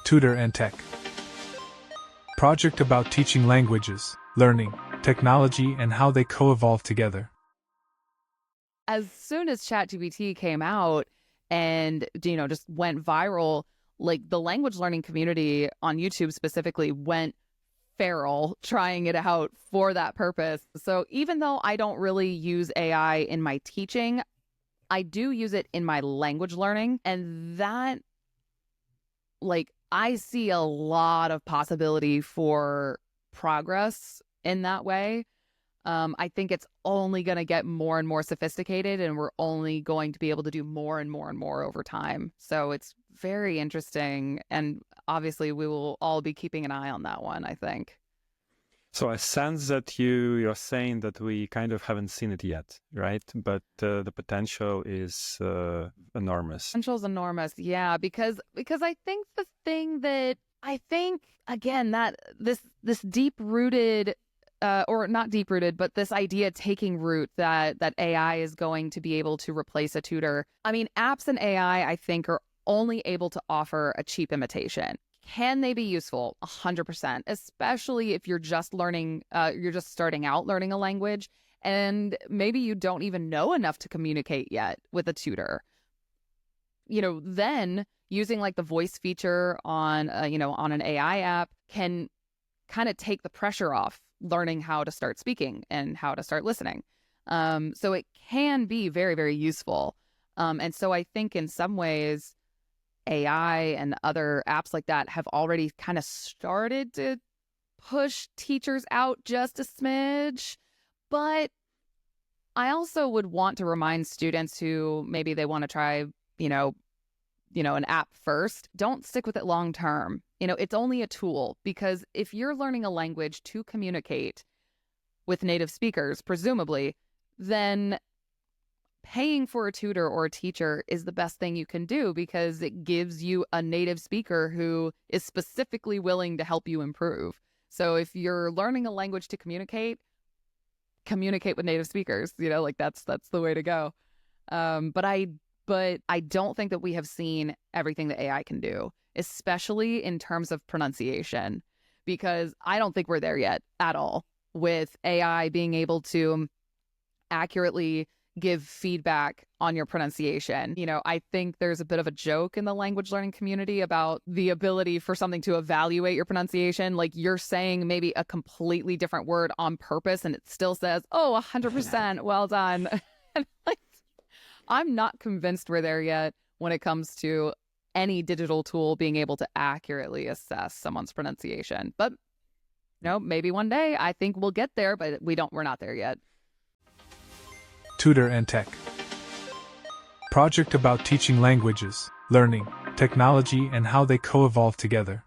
Tutor and Tech. Project about teaching languages, learning, technology, and how they co-evolve together. As soon as ChatGPT came out and, just went viral, like the language learning community on YouTube specifically went feral trying it out for that purpose. So even though I don't really use AI in my teaching, I do use it in my language learning. And that, I see a lot of possibility for progress in that way. I think it's only going to get more and more sophisticated, and we're only going to be able to do more and more and more over time. So it's very interesting. And obviously, we will all be keeping an eye on that one, I think. So I sense that you're saying that we kind of haven't seen it yet, right? But the potential is enormous. Potential is enormous, yeah. Because I think the thing that again, that this deep rooted. Or not deep-rooted, but this idea taking root that AI is going to be able to replace a tutor. I mean, apps and AI, I think, are only able to offer a cheap imitation. Can they be useful? 100%, especially if you're just starting out learning a language, and maybe you don't even know enough to communicate yet with a tutor. Then using the voice feature on an AI app can kind of take the pressure off learning how to start speaking and how to start listening. So it can be very, very useful. And so I think in some ways, AI and other apps like that have already kind of started to push teachers out just a smidge. But I also would want to remind students who maybe they want to try, an app first, don't stick with it long term. It's only a tool, because if you're learning a language to communicate with native speakers, presumably, then paying for a tutor or a teacher is the best thing you can do, because it gives you a native speaker who is specifically willing to help you improve. So if you're learning a language to communicate with native speakers, that's the way to go. But I don't think that we have seen everything that AI can do, especially in terms of pronunciation, because I don't think we're there yet at all with AI being able to accurately give feedback on your pronunciation. I think there's a bit of a joke in the language learning community about the ability for something to evaluate your pronunciation. Like you're saying maybe a completely different word on purpose and it still says, oh, 100%, well done. And I'm not convinced we're there yet when it comes to any digital tool being able to accurately assess someone's pronunciation. But maybe one day. I think we'll get there, but we're not there yet. Tutor and Tech. Project about teaching languages, learning, technology, and how they co-evolve together.